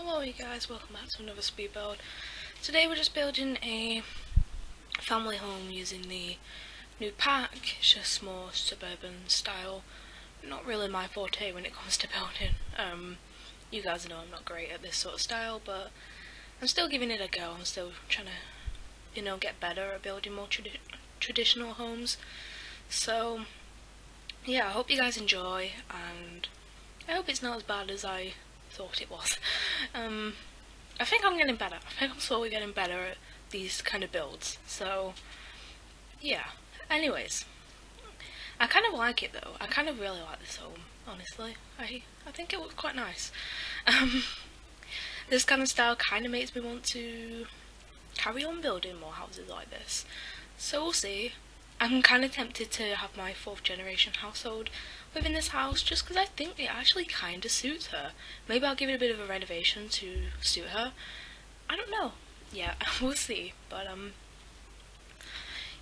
Hello you guys, welcome back to another speed build. Today we're just building a family home using the new pack. It's just more suburban style. Not really my forte when it comes to building. You guys know I'm not great at this sort of style, but I'm still giving it a go. I'm still trying to, get better at building more traditional homes. So yeah, I hope you guys enjoy, and I hope it's not as bad as I thought it was. I think I'm getting better. I think I'm slowly getting better at these kind of builds. So yeah. Anyways, I kind of like it though. I kind of really like this home, honestly. I think it looks quite nice. This kind of style kind of makes me want to carry on building more houses like this. So we'll see. I'm kind of tempted to have my 4th generation household within this house just because I think it actually kind of suits her. Maybe I'll give it a bit of a renovation to suit her. I don't know. Yeah, we'll see. But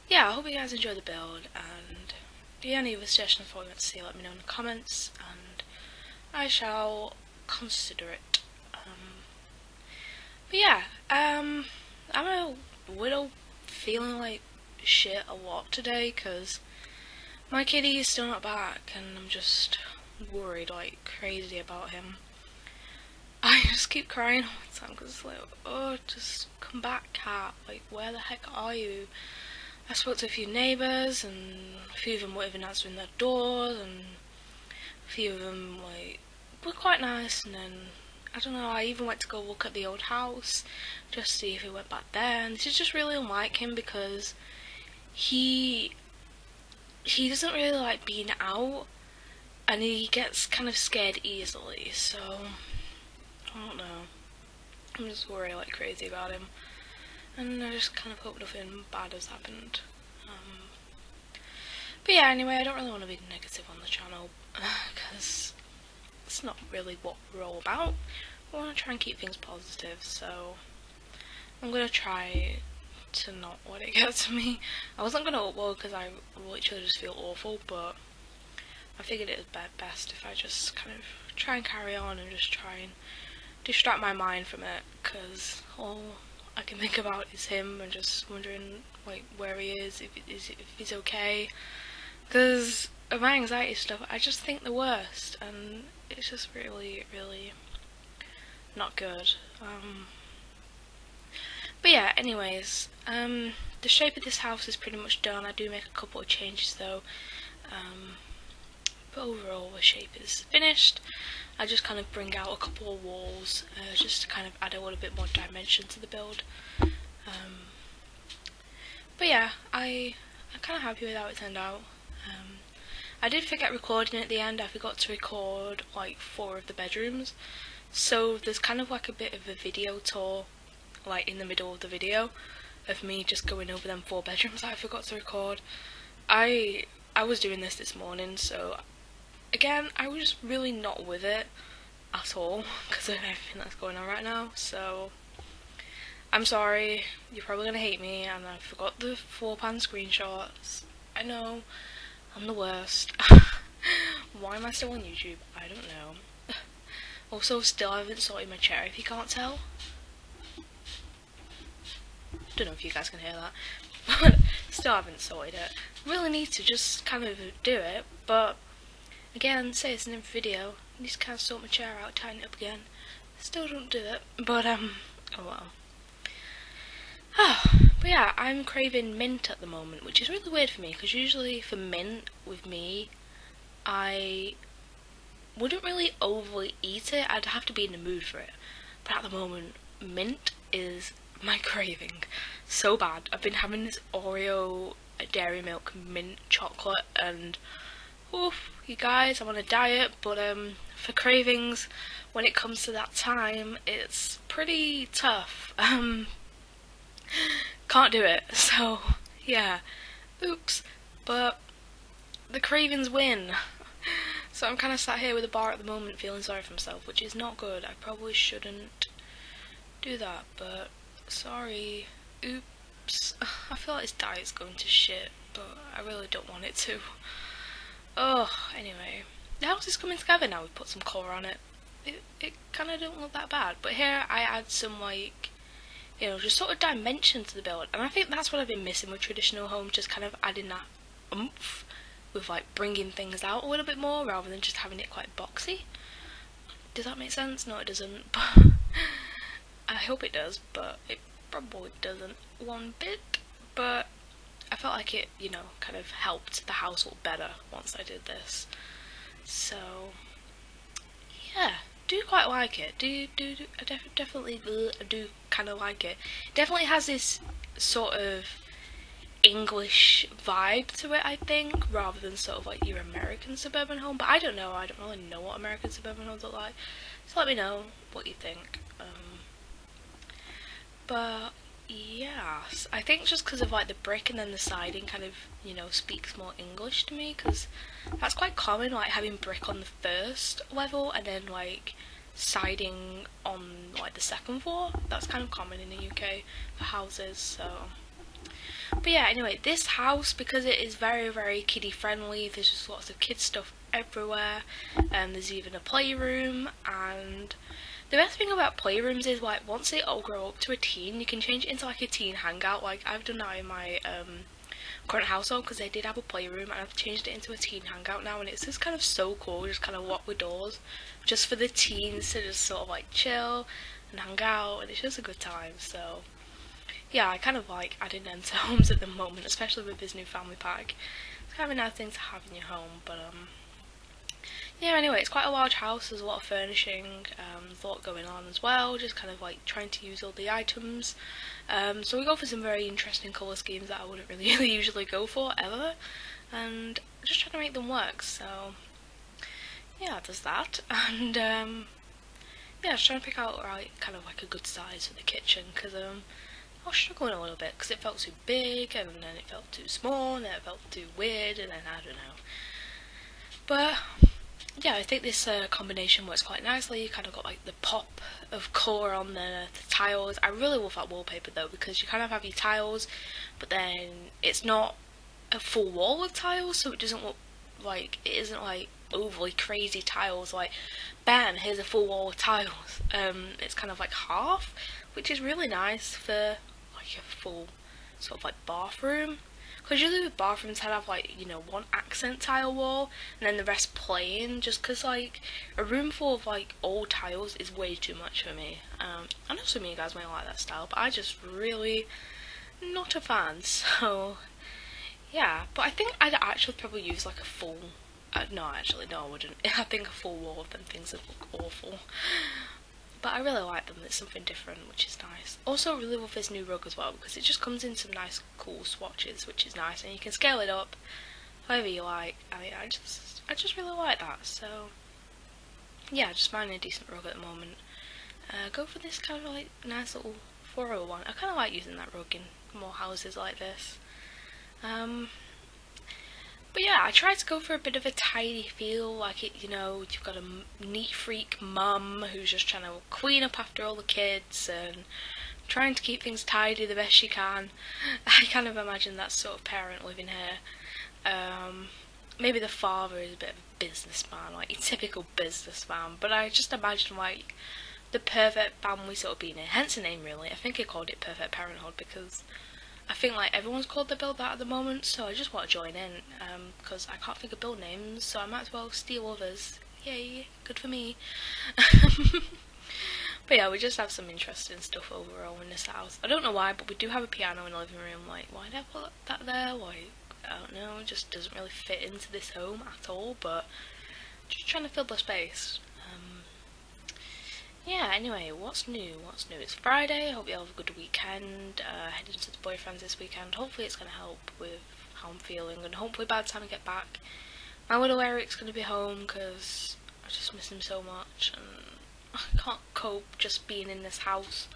yeah, I hope you guys enjoy the build, and if you have any other suggestions for what you want to see, let me know in the comments and I shall consider it. But yeah, I'm a little feeling like shit a lot today because my kitty is still not back and I'm just worried like crazy about him. I just keep crying all the time because it's like, oh, just come back, cat, like where the heck are you? I spoke to a few neighbours and a few of them weren't even answering their doors, and a few of them like were quite nice, and then I don't know, I even went to go look at the old house just to see if he went back there, and this is just really unlike him because he doesn't really like being out, and he gets kind of scared easily, so I don't know. I'm just worried like crazy about him, and I just kind of hope nothing bad has happened. But yeah, anyway, I don't really want to be negative on the channel because it's not really what we're all about. I want to try and keep things positive, so I'm going to try to not let it get to me. I wasn't going to upload because I literally just feel awful, but I figured it was best if I just kind of try and carry on and just try and distract my mind from it, because all I can think about is him and just wondering like where he is, if he's okay, because of my anxiety stuff. I just think the worst, and it's just really not good. But yeah, anyways, the shape of this house is pretty much done. I do make a couple of changes though, but overall the shape is finished. I just kind of bring out a couple of walls just to kind of add a little bit more dimension to the build. But yeah, I'm kind of happy with how it turned out. I did forget recording at the end. I forgot to record like 4 of the bedrooms, so there's kind of like a bit of a video tour like in the middle of the video of me just going over them 4 bedrooms that I forgot to record. I was doing this morning, so again I was just really not with it at all because of everything that's going on right now, so I'm sorry, you're probably gonna hate me, and I forgot the floor plan screenshots. I know, I'm the worst. Why am I still on YouTube? I don't know. Also, still haven't sorted my chair, if you can't tell. Don't know if you guys can hear that, but still haven't sorted it. Really need to just kind of do it, but again, say it's in a video, I need to kind of sort my chair out, tighten it up again. Still don't do it, but oh well. But yeah, I'm craving mint at the moment, which is really weird for me, because usually for mint, with me, I wouldn't really overly eat it, I'd have to be in the mood for it. But at the moment, mint is my craving so bad. I've been having this Oreo dairy milk mint chocolate, and oof, you guys, I'm on a diet, but for cravings, when it comes to that time, it's pretty tough. Can't do it, so yeah, oops, but the cravings win. So I'm kind of sat here with a bar at the moment feeling sorry for myself, which is not good. I probably shouldn't do that, but sorry, oops. I feel like this diet's going to shit, but I really don't want it to. Oh, anyway, the house is coming together now. We've put some colour on it. it kind of don't look that bad. But here I add some like, you know, just sort of dimension to the build, and I think that's what I've been missing with traditional homes, just kind of adding that oomph with like bringing things out a little bit more rather than just having it quite boxy. Does that make sense? No, it doesn't. But I hope it does, but it probably doesn't one bit. But I felt like it, you know, kind of helped the house look better once I did this. So yeah, do quite like it. I definitely do kind of like it. Definitely has this sort of English vibe to it, I think, rather than sort of like your American suburban home. But I don't know. I don't really know what American suburban homes look like. So let me know what you think. But yes, I think just because of like the brick and then the siding kind of, you know, speaks more English to me, because that's quite common, like having brick on the first level and then like siding on like the second floor. That's kind of common in the UK for houses. So but yeah, anyway, this house, because it is very, very kiddie friendly, there's just lots of kid stuff everywhere, and there's even a playroom. And the best thing about playrooms is like once they all grow up to a teen, you can change it into like a teen hangout. Like I've done that in my current household, because they did have a playroom, and I've changed it into a teen hangout now, and it's just kind of so cool, just kind of lock the doors just for the teens to just sort of like chill and hang out, and it's just a good time. So yeah, I kind of like adding them to homes at the moment, especially with this new family pack. It's kind of a nice thing to have in your home. But yeah, anyway, it's quite a large house, there's a lot of furnishing, there's a lot going on as well, just kind of like trying to use all the items. So we go for some very interesting colour schemes that I wouldn't really usually go for, ever, and just trying to make them work. So yeah, there's that. And yeah, just trying to pick out right, kind of like a good size for the kitchen, because I was struggling a little bit because it felt too big, and then it felt too small, and then it felt too weird, and then I don't know. But yeah, I think this combination works quite nicely. You kind of got like the pop of colour on the tiles. I really love that wallpaper though, because you kind of have your tiles, but then it's not a full wall of tiles, so it doesn't look like, it isn't like overly crazy tiles like bam, here's a full wall of tiles. It's kind of like half, which is really nice for like a full sort of like bathroom, because usually with bathrooms I'd have like, you know, one accent tile wall and then the rest plain, just because like a room full of like old tiles is way too much for me. I know some of you guys might like that style, but I just really not a fan. So yeah, but I think I'd actually probably use like a full no, actually no, I wouldn't. I think a full wall of them things would look awful. But I really like them, it's something different, which is nice. Also really love this new rug as well, because it just comes in some nice cool swatches, which is nice, and you can scale it up however you like. I mean, I just really like that. So yeah, just finding a decent rug at the moment. Go for this kind of like nice little 401. I kind of like using that rug in more houses like this. But yeah, I tried to go for a bit of a tidy feel, like it, you know, you've got a neat freak mum who's just trying to clean up after all the kids and trying to keep things tidy the best she can. I kind of imagine that sort of parent living here. Maybe the father is a bit of a businessman, like a typical businessman, but I just imagine like the perfect family sort of being it, hence the name really. I think I called it Perfect Parenthood because I think like everyone's called their build that at the moment, so I just want to join in, because I can't think of build names, so I might as well steal others. Yay, good for me. But yeah, we just have some interesting stuff overall in this house. I don't know why, but we do have a piano in the living room. Like, why did I put that there? Like, I don't know, it just doesn't really fit into this home at all, but just trying to fill the space. Yeah, anyway, what's new? It's Friday, I hope you have a good weekend, heading to the boyfriend's this weekend. Hopefully it's going to help with how I'm feeling, and hopefully by the time I get back, my little Eric's going to be home, because I just miss him so much, and I can't cope just being in this house,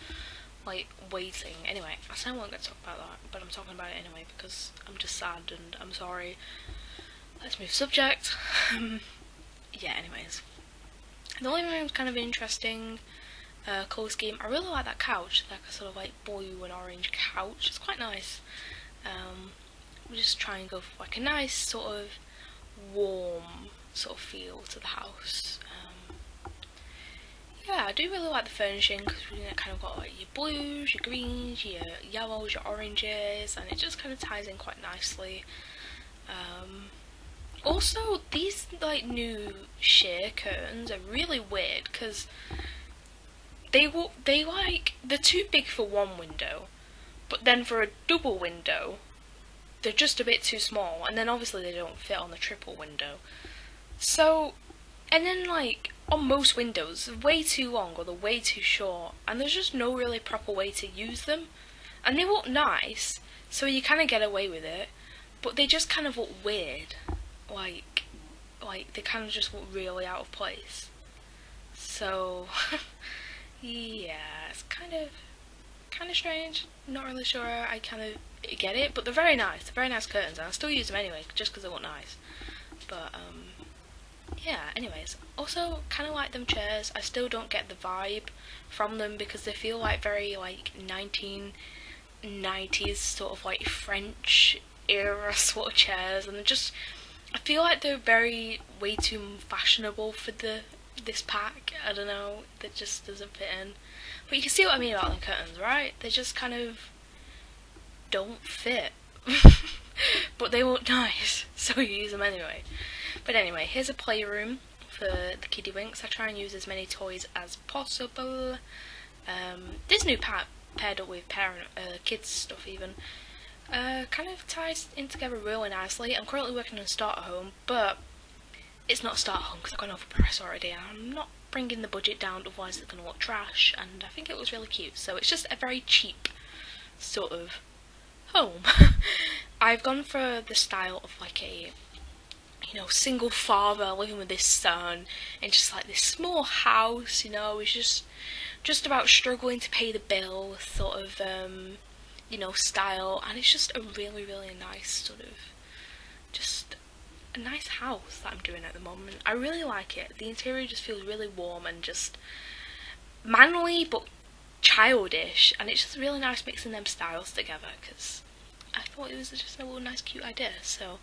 like, waiting. Anyway, I said I won't get to talk about that, but I'm talking about it anyway, because I'm just sad, and I'm sorry. Let's move subject. Yeah, anyways. The living room's kind of interesting colour scheme. I really like that couch, like a sort of like blue and orange couch. It's quite nice. We just try and go for like a nice sort of warm sort of feel to the house. yeah, I do really like the furnishing because you kind of got like your blues, your greens, your yellows, your oranges, and it just kind of ties in quite nicely. Also, these like new sheer curtains are really weird because they're too big for one window, but then for a double window, they're just a bit too small, and then obviously they don't fit on the triple window. So, and then like on most windows, they're way too long or they're way too short, and there's just no really proper way to use them. And they look nice, so you kind of get away with it, but they just kind of look weird. Like they kind of just look really out of place. So, yeah, it's kind of strange. Not really sure I kind of get it, but they're very nice. They're very nice curtains, and I still use them anyway, just because they look nice. But yeah. Anyways, also kind of like them chairs. I still don't get the vibe from them because they feel like very like 1990s sort of like French era sort of chairs, and they're just, I feel like they're way too fashionable for this pack. I don't know, that just doesn't fit in. But you can see what I mean about them curtains, right? They just kind of don't fit. But they look nice, so you use them anyway. But anyway, here's a playroom for the kiddie winks. I try and use as many toys as possible. This new pack paired up with kids stuff even. Kind of ties in together really nicely. I'm currently working on a start at home, but it's not a start at home because I've got an overprice already, and I'm not bringing the budget down, otherwise it's going to look trash, and I think it was really cute. So it's just a very cheap sort of home. I've gone for the style of like a, you know, single father living with his son in just like this small house, you know, he's just about struggling to pay the bill sort of you know, style, and it's just a really nice sort of, just a nice house that I'm doing at the moment. I really like it. The interior just feels really warm and just manly but childish, and it's just really nice mixing them styles together because I thought it was just a little nice cute idea. So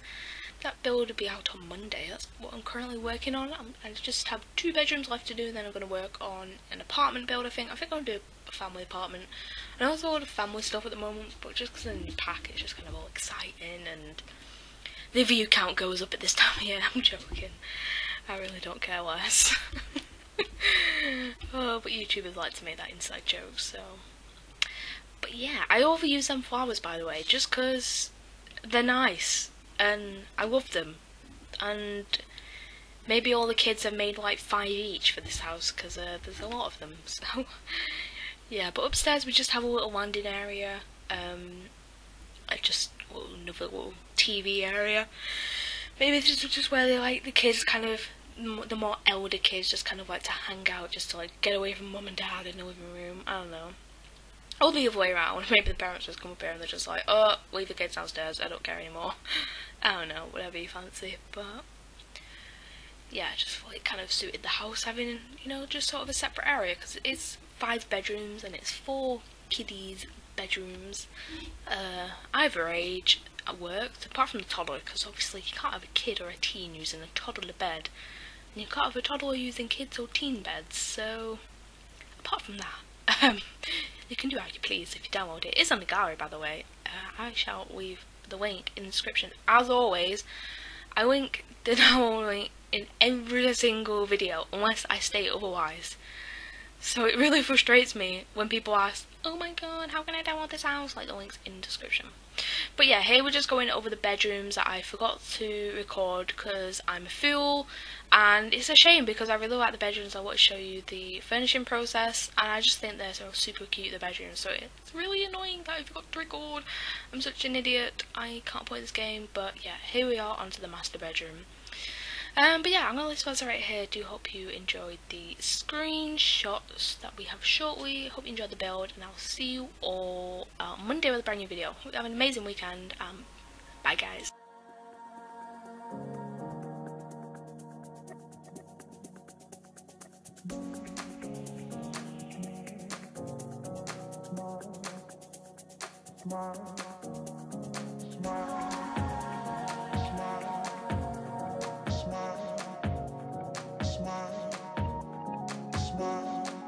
that build will be out on Monday. That's what I'm currently working on. I just have 2 bedrooms left to do, and then I'm going to work on an apartment build. I think I'm going to do a family apartment. I know there's a lot of family stuff at the moment, but just because of the new pack, it's just kind of all exciting, and the view count goes up at this time of year. I'm joking. I really don't care less. Oh, but YouTubers like to make that inside joke, so. But yeah, I overuse them flowers, by the way, just because they're nice, and I love them. And maybe all the kids have made like 5 each for this house, because there's a lot of them, so. Yeah, but upstairs we just have a little landing area, like just another little TV area. Maybe this is just where they like the kids kind of, the more elder kids just kind of like to hang out, just to like get away from mum and dad in the living room. I don't know. Or the other way around. Maybe the parents just come up here and they're just like, oh, leave the kids downstairs, I don't care anymore. I don't know, whatever you fancy. But yeah, I just felt it kind of suited the house having, you know, just sort of a separate area, because it's 5 bedrooms and it's 4 kiddies bedrooms, either age, worked, apart from the toddler, because obviously you can't have a kid or a teen using a toddler bed, and you can't have a toddler using kids or teen beds. So apart from that, you can do how you please if you download it. It's on the gallery, by the way. I shall leave the link in the description. As always, I link the download link in every single video unless I state otherwise. So it really frustrates me when people ask, oh my god, how can I download this house? Like, the link's in the description. But yeah, here we're just going over the bedrooms that I forgot to record because I'm a fool, and it's a shame because I really like the bedrooms. I want to show you the furnishing process, and I just think they're so super cute, the bedrooms, so it's really annoying that I forgot to record. I'm such an idiot, I can't play this game. But yeah, here we are onto the master bedroom. But yeah, I'm going to leave this right here. Do hope you enjoyed the screenshots that we have shortly. Hope you enjoyed the build, and I'll see you all Monday with a brand new video. Hope you have an amazing weekend. Bye guys. Smile.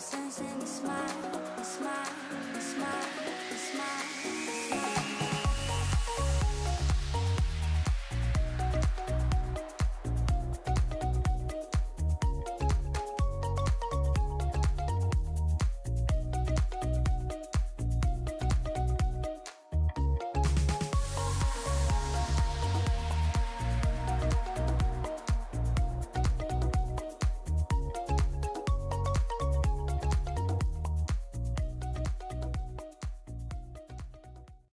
Sensing the smile, the smile, the smile.